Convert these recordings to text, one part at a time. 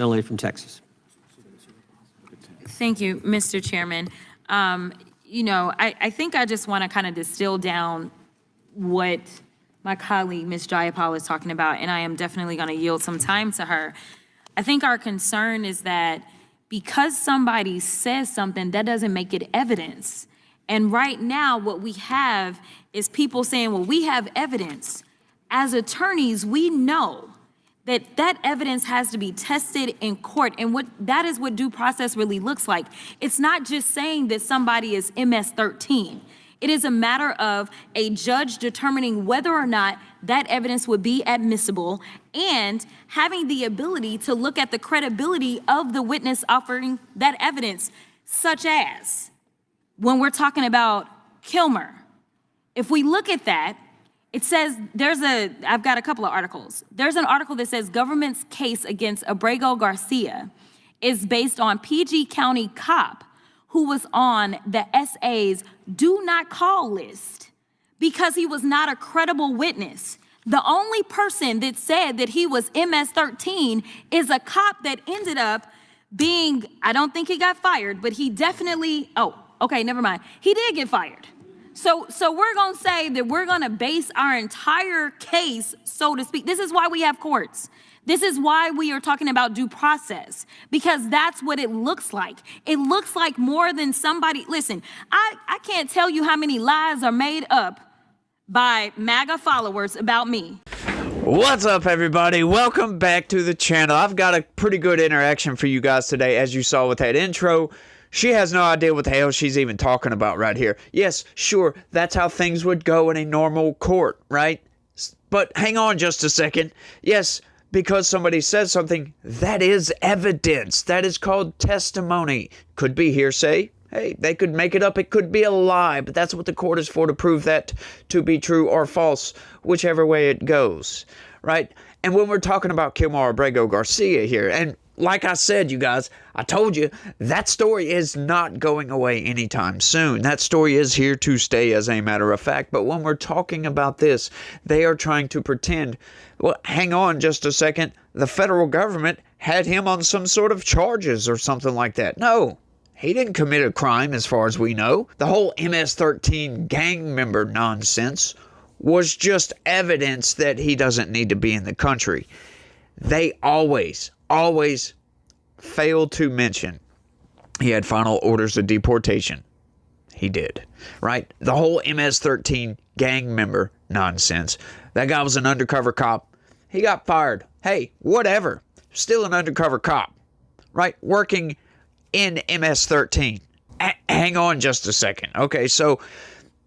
Gentlelady from Texas. Thank you, Mr. Chairman. You know, I think I just want to kind of distill down what my colleague, Ms. Jayapal, was talking about, and I am definitely going to yield some time to her. I think our concern is that because somebody says something, that doesn't make it evidence. And right now, what we have is people saying, well, we have evidence. As attorneys, we know that that evidence has to be tested in court, and that is what due process really looks like. It's not just saying that somebody is MS-13. It is a matter of a judge determining whether or not that evidence would be admissible and having the ability to look at the credibility of the witness offering that evidence, such as when we're talking about Kilmer. If we look at that, it says, I've got a couple of articles. There's an article that says government's case against Abrego Garcia is based on PG County cop who was on the SA's do not call list because he was not a credible witness. The only person that said that he was MS-13 is a cop that ended up being, I don't think he got fired, but he definitely, oh, okay, never mind. He did get fired. So we're gonna say that we're gonna base our entire case, so to speak. This is why we have courts. This is why we are talking about due process, because that's what it looks like. It looks like more than somebody, listen, I can't tell you how many lies are made up by MAGA followers about me. What's up, everybody? Welcome back to the channel. I've got a pretty good interaction for you guys today, as you saw with that intro. She has no idea what the hell she's even talking about right here. Yes, sure, that's how things would go in a normal court, right? But hang on just a second. Yes, because somebody says something, that is evidence. That is called testimony. Could be hearsay. Hey, they could make it up. It could be a lie, but that's what the court is for, to prove that to be true or false, whichever way it goes, right? And when we're talking about Kilmer Abrego Garcia here, and like I said, you guys, I told you, that story is not going away anytime soon. That story is here to stay, as a matter of fact. But when we're talking about this, they are trying to pretend, well, hang on just a second, the federal government had him on some sort of charges or something like that. No, he didn't commit a crime as far as we know. The whole MS-13 gang member nonsense was just evidence that he doesn't need to be in the country. They always fail to mention he had final orders of deportation. He did, right? The whole MS-13 gang member nonsense. That guy was an undercover cop. He got fired. Hey, whatever. Still an undercover cop, right? Working in MS-13. Hang on just a second. Okay, so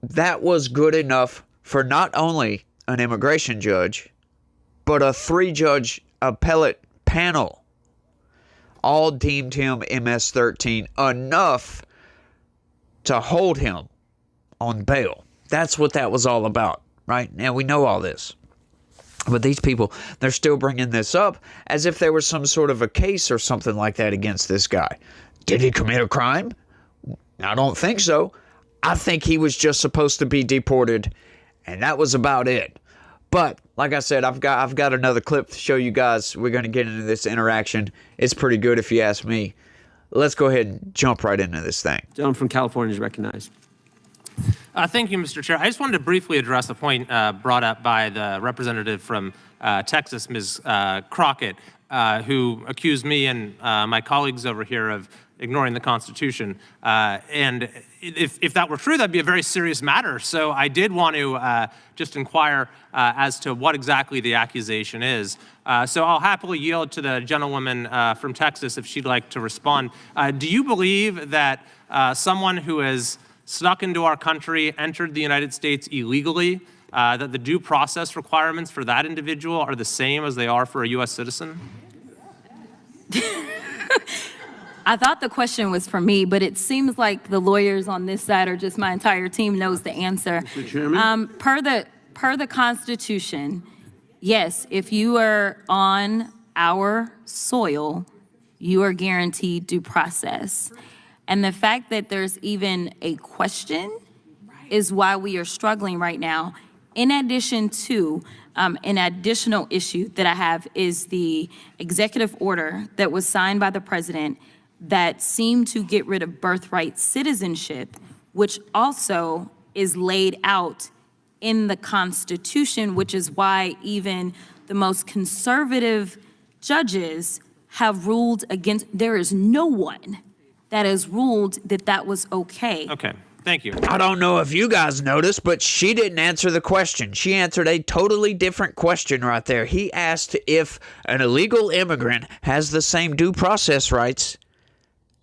that was good enough for not only an immigration judge, but a 3-judge appellate panel all deemed him MS-13 enough to hold him on bail. That's what that was all about, right? Now, we know all this. But these people, they're still bringing this up as if there was some sort of a case or something like that against this guy. Did he commit a crime? I don't think so. I think he was just supposed to be deported, and that was about it. But like I said, I've got another clip to show you guys. We're going to get into this interaction. It's pretty good if you ask me. Let's go ahead and jump right into this thing. Gentleman from California is recognized. Thank you, Mr. Chair. I just wanted to briefly address a point brought up by the representative from Texas, Ms. Crockett, who accused me and my colleagues over here of ignoring the Constitution. And if that were true, that'd be a very serious matter. So I did want to just inquire as to what exactly the accusation is. So I'll happily yield to the gentlewoman from Texas if she'd like to respond. Do you believe that someone who has snuck into our country, entered the United States illegally, that the due process requirements for that individual are the same as they are for a U.S. citizen? I thought the question was for me, but it seems like the lawyers on this side or just my entire team knows the answer. Mr. Chairman? Per the Constitution, yes, if you are on our soil, you are guaranteed due process. And the fact that there's even a question is why we are struggling right now. In addition to An additional issue that I have is the executive order that was signed by the president that seemed to get rid of birthright citizenship, which also is laid out in the Constitution, which is why even the most conservative judges have ruled against, there is no one that has ruled that that was okay. Okay, thank you. I don't know if you guys noticed, but she didn't answer the question. She answered a totally different question right there. He asked if an illegal immigrant has the same due process rights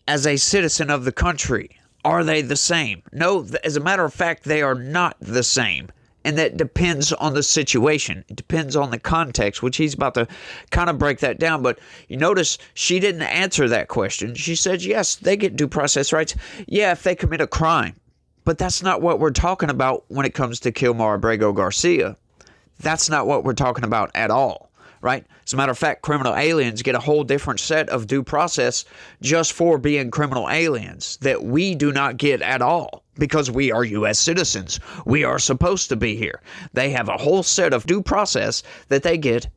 as a citizen of the country. Are they the same? No, as a matter of fact, they are not the same. And that depends on the situation. It depends on the context, which he's about to kind of break that down. But you notice she didn't answer that question. She said, yes, they get due process rights. Yeah, if they commit a crime. But that's not what we're talking about when it comes to Kilmar Abrego Garcia. That's not what we're talking about at all. Right? As a matter of fact, criminal aliens get a whole different set of due process just for being criminal aliens that we do not get at all because we are U.S. citizens. We are supposed to be here. They have a whole set of due process that they get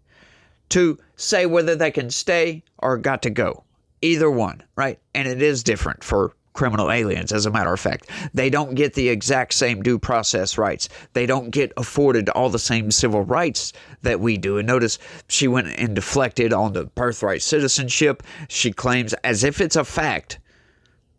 to say whether they can stay or got to go. Either one, right? And it is different for criminal aliens, as a matter of fact. They don't get the exact same due process rights. They don't get afforded all the same civil rights that we do. And notice she went and deflected on the birthright citizenship. She claims as if it's a fact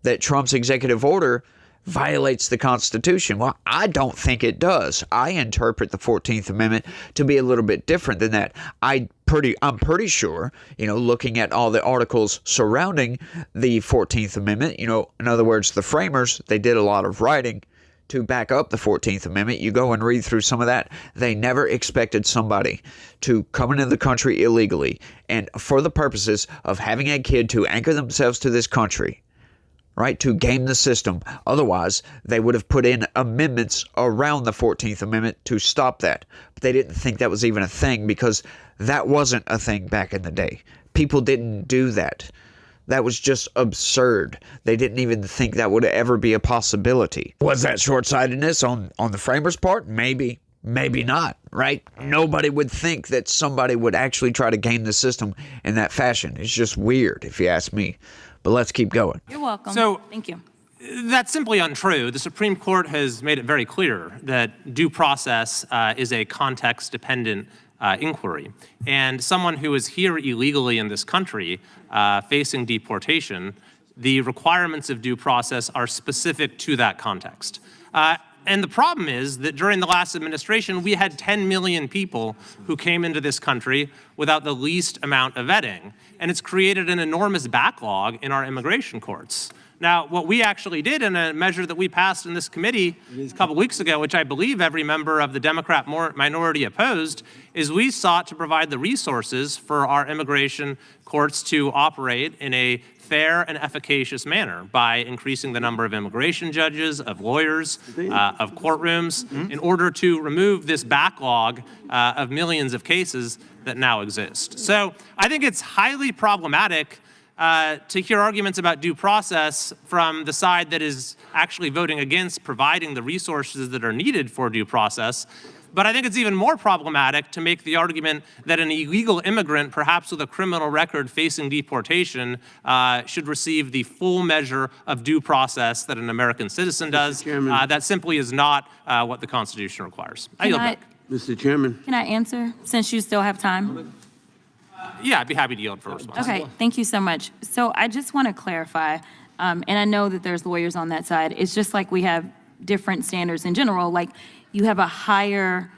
that Trump's executive order violates the Constitution. Well, I don't think it does. I interpret the 14th Amendment to be a little bit different than that. I'm pretty sure, looking at all the articles surrounding the 14th Amendment, in other words, the framers, they did a lot of writing to back up the 14th Amendment. You go and read through some of that. They never expected somebody to come into the country illegally and for the purposes of having a kid to anchor themselves to this country, right, to game the system. Otherwise, they would have put in amendments around the 14th Amendment to stop that. But they didn't think that was even a thing because that wasn't a thing back in the day. People didn't do that. That was just absurd. They didn't even think that would ever be a possibility. Was that short-sightedness on the framers' part? Maybe. Maybe not, right? Nobody would think that somebody would actually try to game the system in that fashion. It's just weird, if you ask me. But let's keep going. You're welcome. So- Thank you. That's simply untrue. The Supreme Court has made it very clear that due process is a context-dependent inquiry. And someone who is here illegally in this country facing deportation, the requirements of due process are specific to that context. And the problem is that during the last administration, we had 10 million people who came into this country without the least amount of vetting. And it's created an enormous backlog in our immigration courts. Now, what we actually did in a measure that we passed in this committee a couple weeks ago, which I believe every member of the Democrat minority opposed, is we sought to provide the resources for our immigration courts to operate in a fair and efficacious manner by increasing the number of immigration judges, of lawyers, of courtrooms, in order to remove this backlog of millions of cases that now exist. So I think it's highly problematic to hear arguments about due process from the side that is actually voting against providing the resources that are needed for due process. But I think it's even more problematic to make the argument that an illegal immigrant, perhaps with a criminal record facing deportation, should receive the full measure of due process that an American citizen does. That simply is not what the Constitution requires. I yield back. Mr. Chairman. Can I answer since you still have time? Yeah, I'd be happy to yield for a response. Okay, thank you so much. So I just want to clarify, and I know that there's lawyers on that side. It's just like we have different standards in general. Like you have a higher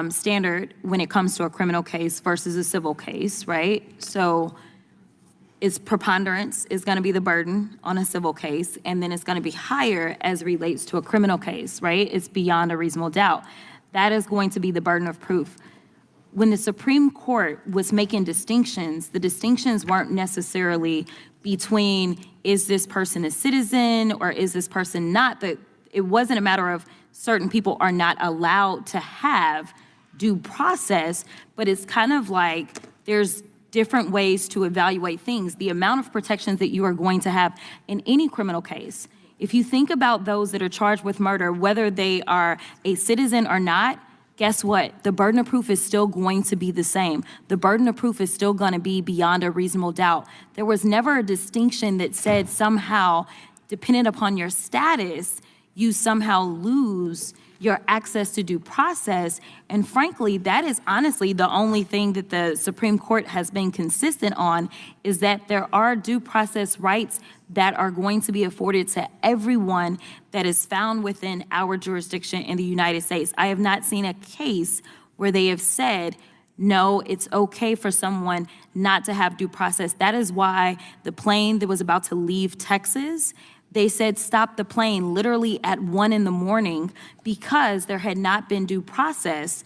standard when it comes to a criminal case versus a civil case, right? So it's preponderance is going to be the burden on a civil case, and then it's going to be higher as it relates to a criminal case, right? It's beyond a reasonable doubt. That is going to be the burden of proof. When the Supreme Court was making distinctions, the distinctions weren't necessarily between is this person a citizen or is this person not. It wasn't a matter of certain people are not allowed to have due process, but it's kind of like there's different ways to evaluate things. The amount of protections that you are going to have in any criminal case. If you think about those that are charged with murder, whether they are a citizen or not, guess what? The burden of proof is still going to be the same. The burden of proof is still going to be beyond a reasonable doubt. There was never a distinction that said somehow, dependent upon your status, you somehow lose your access to due process. And frankly, that is honestly the only thing that the Supreme Court has been consistent on, is that there are due process rights that are going to be afforded to everyone that is found within our jurisdiction in the United States. I have not seen a case where they have said, no, it's okay for someone not to have due process. That is why the plane that was about to leave Texas, they said stop the plane literally at 1 a.m. because there had not been due process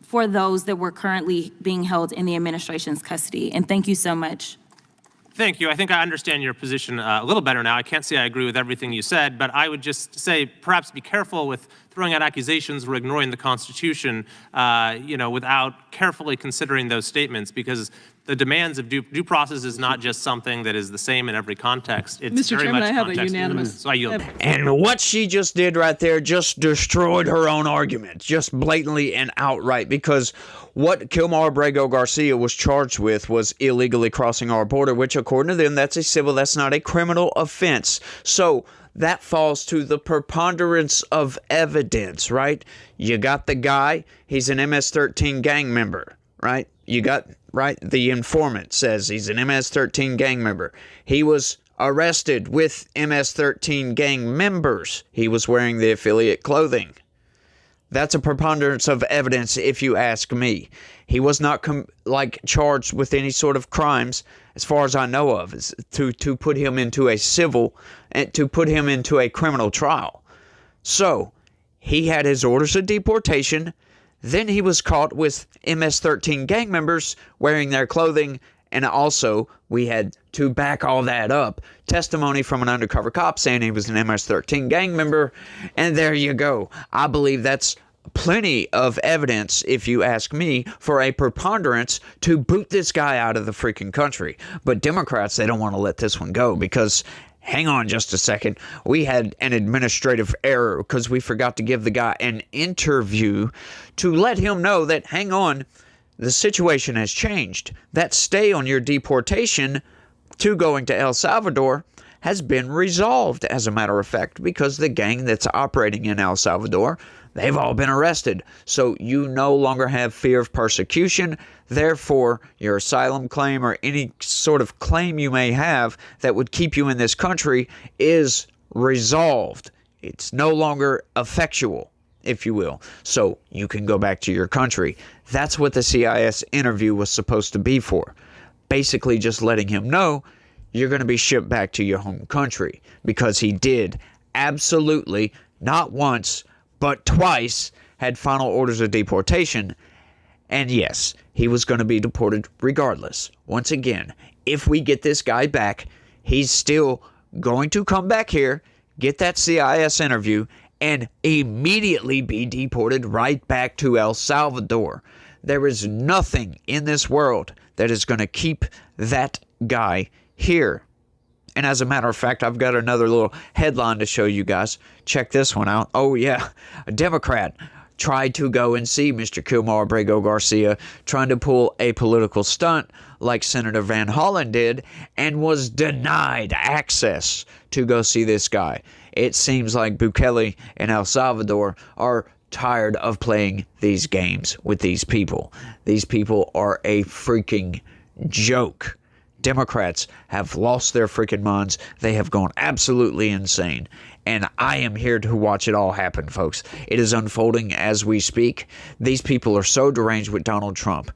for those that were currently being held in the administration's custody. And thank you so much. Thank you. I think I understand your position a little better now. I can't say I agree with everything you said, but I would just say perhaps be careful with throwing out accusations or ignoring the Constitution, without carefully considering those statements, because the demands of due process is not just something that is the same in every context. It's Mr. very Chairman, much I have a context unanimous- So I yield. And what she just did right there just destroyed her own argument, just blatantly and outright, because what Kilmar Abrego Garcia was charged with was illegally crossing our border, which according to them, that's a civil, that's not a criminal offense. So that falls to the preponderance of evidence, right? You got the guy, he's an MS-13 gang member, right? You got, right, the informant says he's an MS-13 gang member. He was arrested with MS-13 gang members. He was wearing the affiliate clothing. That's a preponderance of evidence, if you ask me. He was not charged with any sort of crimes, as far as I know of, to put him into a civil, and to put him into a criminal trial. So he had his orders of deportation. Then he was caught with MS-13 gang members wearing their clothing, and also we had, to back all that up, testimony from an undercover cop saying he was an MS-13 gang member, and there you go. I believe that's plenty of evidence, if you ask me, for a preponderance to boot this guy out of the freaking country. But Democrats, they don't want to let this one go because, hang on just a second, we had an administrative error because we forgot to give the guy an interview to let him know that, hang on, the situation has changed. That stay on your deportation to going to El Salvador has been resolved, as a matter of fact, because the gang that's operating in El Salvador, they've all been arrested. So you no longer have fear of persecution. Therefore, your asylum claim or any sort of claim you may have that would keep you in this country is resolved. It's no longer effectual, if you will. So you can go back to your country. That's what the CIS interview was supposed to be for. Basically just letting him know you're going to be shipped back to your home country, because he did absolutely, not once, but twice, had final orders of deportation. And yes, he was going to be deported regardless. Once again, if we get this guy back, he's still going to come back here, get that CIS interview, and immediately be deported right back to El Salvador. There is nothing in this world that is going to keep that guy here. And as a matter of fact, I've got another little headline to show you guys. Check this one out. Oh yeah, a Democrat tried to go and see Mr. Kilmar Abrego Garcia, trying to pull a political stunt like Senator Van Hollen did, and was denied access to go see this guy. It seems like Bukele and El Salvador are tired of playing these games with these people. These people are a freaking joke. Democrats have lost their freaking minds. They have gone absolutely insane. And I am here to watch it all happen, folks. It is unfolding as we speak. These people are so deranged with Donald Trump.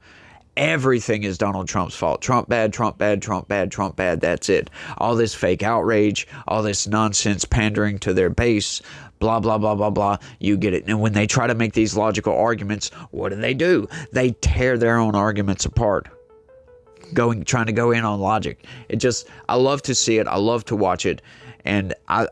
Everything is Donald Trump's fault. Trump bad, Trump bad, Trump bad, Trump bad. That's it. All this fake outrage, all this nonsense pandering to their base, blah, blah, blah, blah, blah. You get it. And when they try to make these logical arguments, what do? They tear their own arguments apart. Trying to go in on logic. I love to see it. I love to watch it. And I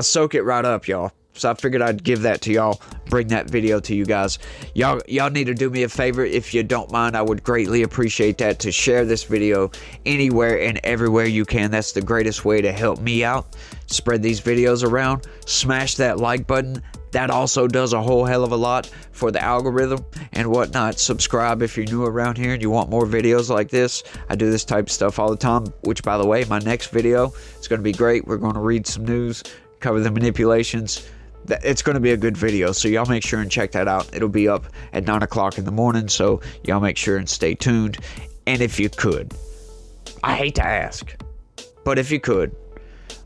soak it right up, y'all. So I figured I'd give that to y'all, bring that video to you guys. Y'all need to do me a favor. If you don't mind, I would greatly appreciate that, to share this video anywhere and everywhere you can. That's the greatest way to help me out. Spread these videos around. Smash that like button. That also does a whole hell of a lot for the algorithm and whatnot. Subscribe if you're new around here and you want more videos like this. I do this type of stuff all the time, which, by the way, my next video is going to be great. We're going to read some news, cover the manipulations. It's going to be a good video, so y'all make sure and check that out. It'll be up at 9 o'clock in the morning, so y'all make sure and stay tuned. And if you could, I hate to ask, but if you could,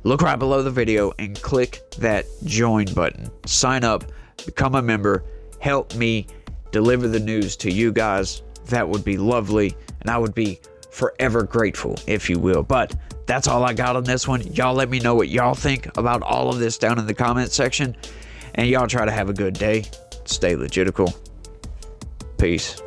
look right below the video and click that join button. Sign up, become a member, help me deliver the news to you guys. That would be lovely, and I would be forever grateful, if you will. But that's all I got on this one. Y'all let me know what y'all think about all of this down in the comment section, and y'all try to have a good day. Stay legitical. Peace.